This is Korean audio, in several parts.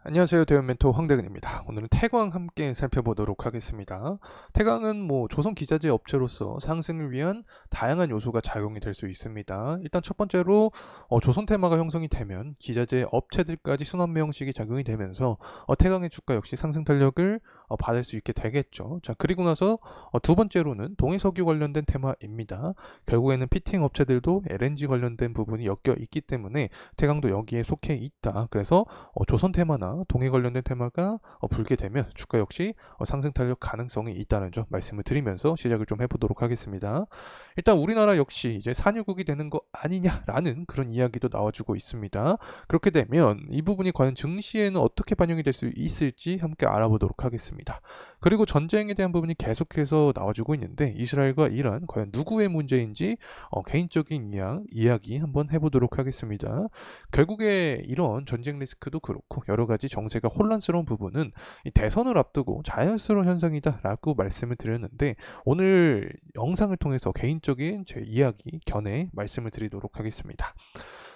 안녕하세요. 대형 멘토 황대근입니다. 오늘은 태광 함께 살펴보도록 하겠습니다. 태광은 조선 기자재 업체로서 상승을 위한 다양한 요소가 작용이 될 수 있습니다. 일단 첫 번째로 조선 테마가 형성이 되면 기자재 업체들까지 순환매 형식이 작용이 되면서 태광의 주가 역시 상승 탄력을 받을 수 있게 되겠죠. 자, 그리고 나서 두 번째로는 동해석유 관련된 테마입니다. 결국에는 피팅 업체들도 LNG 관련된 부분이 엮여 있기 때문에 태광도 여기에 속해 있다. 그래서 조선 테마나 동해 관련된 테마가 불게 되면 주가 역시 상승 탄력 가능성이 있다는 점 말씀을 드리면서 시작을 좀 해보도록 하겠습니다. 일단 우리나라 역시 이제 산유국이 되는 거 아니냐라는 그런 이야기도 나와주고 있습니다. 그렇게 되면 이 부분이 과연 증시에는 어떻게 반영이 될 수 있을지 함께 알아보도록 하겠습니다. 그리고 전쟁에 대한 부분이 계속해서 나와주고 있는데 이스라엘과 이란 과연 누구의 문제인지 개인적인 이야기 한번 해보도록 하겠습니다. 결국에 이런 전쟁 리스크도 그렇고 여러 가지 정세가 혼란스러운 부분은 이 대선을 앞두고 자연스러운 현상이다라고 말씀을 드렸는데 오늘 영상을 통해서 개인적인 제 이야기 견해 말씀을 드리도록 하겠습니다.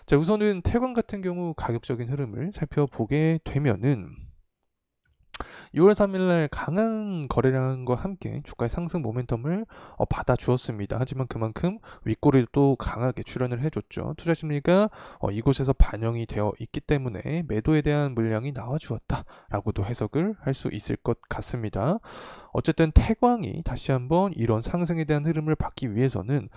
자, 우선은 태광 같은 경우 가격적인 흐름을 살펴보게 되면은 6월 3일날 강한 거래량과 함께 주가의 상승 모멘텀을 받아주었습니다. 하지만 그만큼 윗꼬리도 또 강하게 출현을 해줬죠. 투자 심리가 이곳에서 반영이 되어 있기 때문에 매도에 대한 물량이 나와주었다라고도 해석을 할 수 있을 것 같습니다. 어쨌든 태광이 다시 한번 이런 상승에 대한 흐름을 받기 위해서는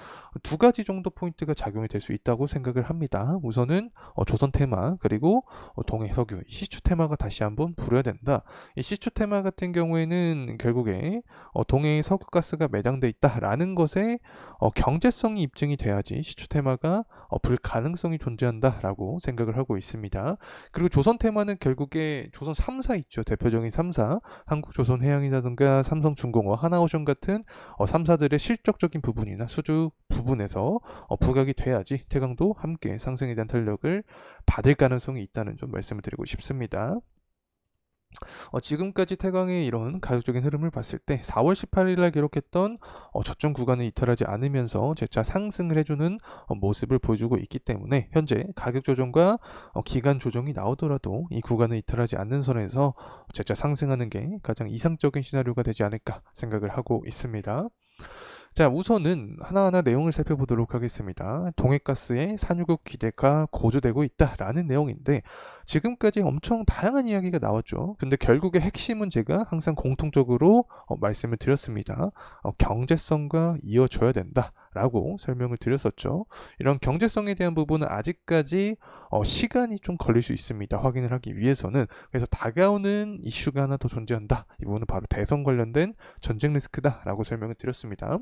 두 가지 정도 포인트가 작용이 될 수 있다고 생각을 합니다. 우선은 조선 테마 그리고 동해 석유 시추 테마가 다시 한번 불어야 된다. 이 시추 테마 같은 경우에는 결국에 동해에 석유가스가 매장돼 있다라는 것에 경제성이 입증이 돼야지 시추 테마가 불 가능성이 존재한다라고 생각을 하고 있습니다. 그리고 조선 테마는 결국에 조선 3사 있죠. 대표적인 3사 한국조선해양이라든가 삼성중공업, 하나오션 같은 3사들의 실적적인 부분이나 수주 부분에서 부각이 돼야지 태광도 함께 상승에 대한 탄력을 받을 가능성이 있다는 점 말씀을 드리고 싶습니다. 지금까지 태광의 이런 가격적인 흐름을 봤을 때 4월 18일 날 기록했던 저점 구간을 이탈하지 않으면서 재차 상승을 해주는 모습을 보여주고 있기 때문에 현재 가격 조정과 기간 조정이 나오더라도 이 구간을 이탈하지 않는 선에서 재차 상승하는 게 가장 이상적인 시나리오가 되지 않을까 생각을 하고 있습니다. 자, 우선은 하나하나 내용을 살펴보도록 하겠습니다. 동해가스의 산유국 기대가 고조되고 있다라는 내용인데 지금까지 엄청 다양한 이야기가 나왔죠. 근데 결국에 핵심은 제가 항상 공통적으로 말씀을 드렸습니다. 경제성과 이어져야 된다라고 설명을 드렸었죠. 이런 경제성에 대한 부분은 아직까지 시간이 좀 걸릴 수 있습니다. 확인을 하기 위해서는. 그래서 다가오는 이슈가 하나 더 존재한다. 이 부분은 바로 대선 관련된 전쟁 리스크다라고 설명을 드렸습니다.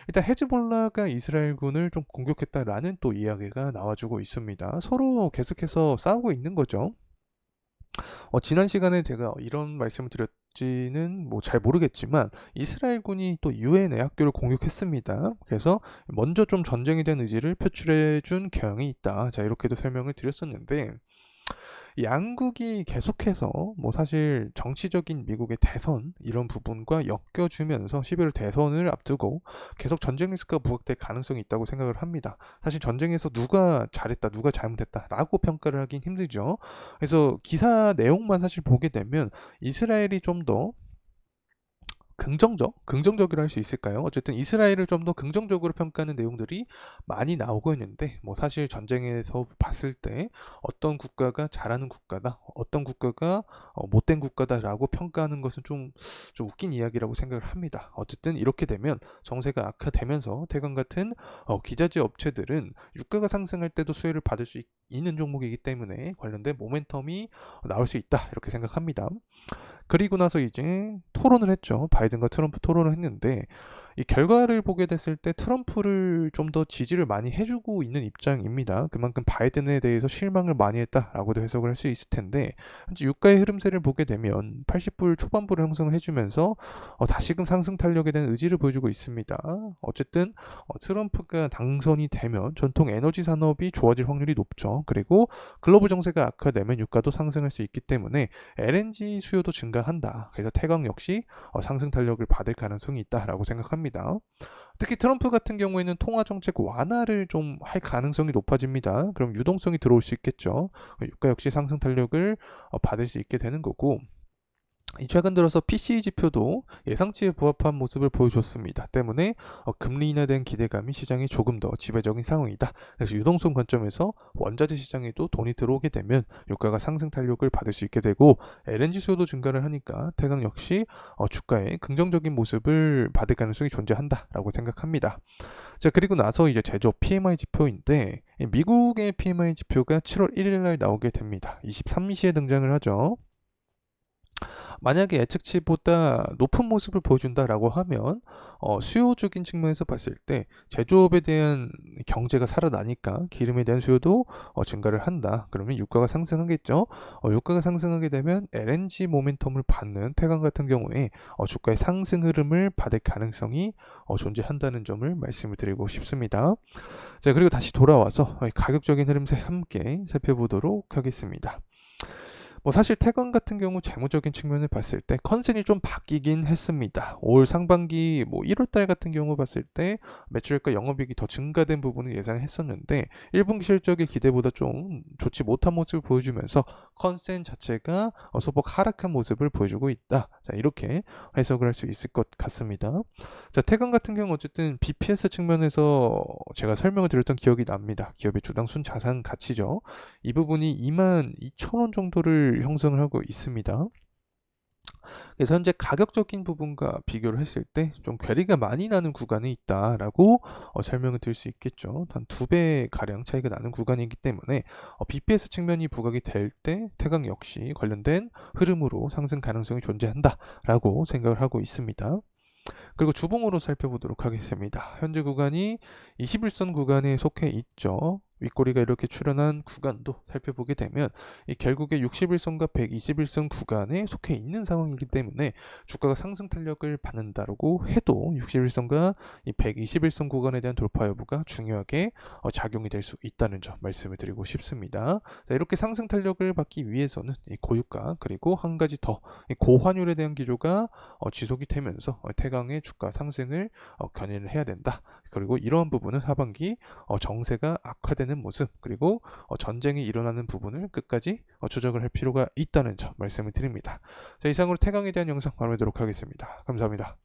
일단 헤즈볼라가 이스라엘군을 좀 공격했다라는 또 이야기가 나와주고 있습니다. 서로 계속해서 싸우고 있는 거죠. 지난 시간에 제가 이런 말씀을 드렸지는 잘 모르겠지만 이스라엘군이 또 유엔의 학교를 공격했습니다. 그래서 먼저 좀 전쟁에 대한 의지를 표출해 준 경향이 있다. 자, 이렇게도 설명을 드렸었는데 양국이 계속해서 사실 정치적인 미국의 대선 이런 부분과 엮여주면서 11월 대선을 앞두고 계속 전쟁 리스크가 부각될 가능성이 있다고 생각을 합니다. 사실 전쟁에서 누가 잘했다, 누가 잘못했다라고 평가를 하긴 힘들죠. 그래서 기사 내용만 사실 보게 되면 이스라엘이 좀 더 긍정적이라 할 수 있을까요? 어쨌든 이스라엘을 좀 더 긍정적으로 평가하는 내용들이 많이 나오고 있는데 사실 전쟁에서 봤을 때 어떤 국가가 잘하는 국가다, 어떤 국가가 못된 국가다라고 평가하는 것은 좀 웃긴 이야기라고 생각을 합니다. 어쨌든 이렇게 되면 정세가 악화되면서 태광 같은 기자재 업체들은 유가가 상승할 때도 수혜를 받을 수 있는 종목이기 때문에 관련된 모멘텀이 나올 수 있다 이렇게 생각합니다. 그리고 나서 이제 토론을 했죠. 바이든과 트럼프 토론을 했는데 이 결과를 보게 됐을 때 트럼프를 좀 더 지지를 많이 해주고 있는 입장입니다. 그만큼 바이든에 대해서 실망을 많이 했다라고도 해석을 할 수 있을 텐데 현재 유가의 흐름세를 보게 되면 80불 초반부를 형성을 해주면서 다시금 상승 탄력에 대한 의지를 보여주고 있습니다. 어쨌든 트럼프가 당선이 되면 전통 에너지 산업이 좋아질 확률이 높죠. 그리고 글로벌 정세가 악화되면 유가도 상승할 수 있기 때문에 LNG 수요도 증가한다. 그래서 태광 역시 상승 탄력을 받을 가능성이 있다라고 생각합니다. 특히 트럼프 같은 경우에는 통화 정책 완화를 좀 할 가능성이 높아집니다. 그럼 유동성이 들어올 수 있겠죠. 유가 역시 상승 탄력을 받을 수 있게 되는 거고, 이 최근 들어서 PCE 지표도 예상치에 부합한 모습을 보여줬습니다. 때문에 금리 인하된 기대감이 시장에 조금 더 지배적인 상황이다. 그래서 유동성 관점에서 원자재 시장에도 돈이 들어오게 되면 유가가 상승 탄력을 받을 수 있게 되고, LNG 수요도 증가를 하니까 태강 역시 주가에 긍정적인 모습을 받을 가능성이 존재한다라고 생각합니다. 자, 그리고 나서 이제 제조업 PMI 지표인데, 미국의 PMI 지표가 7월 1일 날 나오게 됩니다. 23시에 등장을 하죠. 만약에 예측치보다 높은 모습을 보여준다라고 하면 수요적인 측면에서 봤을 때 제조업에 대한 경제가 살아나니까 기름에 대한 수요도 증가를 한다. 그러면 유가가 상승하겠죠. 유가가 상승하게 되면 LNG 모멘텀을 받는 태강 같은 경우에 주가의 상승 흐름을 받을 가능성이 존재한다는 점을 말씀을 드리고 싶습니다. 자, 그리고 다시 돌아와서 가격적인 흐름세 함께 살펴보도록 하겠습니다. 뭐 사실 태광 같은 경우 재무적인 측면을 봤을 때 컨센이 좀 바뀌긴 했습니다. 올 상반기 뭐 1월 달 같은 경우 봤을 때 매출과 영업이익이 더 증가된 부분을 예상했었는데 1분기 실적의 기대보다 좀 좋지 못한 모습을 보여주면서 컨센 자체가 소폭 하락한 모습을 보여주고 있다. 자, 이렇게 해석을 할 수 있을 것 같습니다. 자, 태광 같은 경우 어쨌든 BPS 측면에서 제가 설명을 드렸던 기억이 납니다. 기업의 주당 순자산 가치죠. 이 부분이 22,000원 정도를 형성을 하고 있습니다. 그래서 현재 가격적인 부분과 비교를 했을 때 좀 괴리가 많이 나는 구간에 있다라고 설명을 드릴 수 있겠죠. 한 2배 가량 차이가 나는 구간이기 때문에 BPS 측면이 부각이 될 때 태강 역시 관련된 흐름으로 상승 가능성이 존재한다라고 생각을 하고 있습니다. 그리고 주봉으로 살펴보도록 하겠습니다. 현재 구간이 21선 구간에 속해 있죠. 윗꼬리가 이렇게 출현한 구간도 살펴보게 되면 결국에 61선과 121선 구간에 속해 있는 상황이기 때문에 주가가 상승 탄력을 받는다고 해도 61선과 이 121선 구간에 대한 돌파 여부가 중요하게 작용이 될 수 있다는 점 말씀을 드리고 싶습니다. 자, 이렇게 상승 탄력을 받기 위해서는 이 고유가 그리고 한 가지 더 고환율에 대한 기조가 지속이 되면서 태강의 주가 상승을 견인을 해야 된다. 그리고 이러한 부분은 하반기 정세가 악화되는 모습 그리고 전쟁이 일어나는 부분을 끝까지 추적을 할 필요가 있다는 점 말씀을 드립니다. 자, 이상으로 태강에 대한 영상 마무리하도록 하겠습니다. 감사합니다.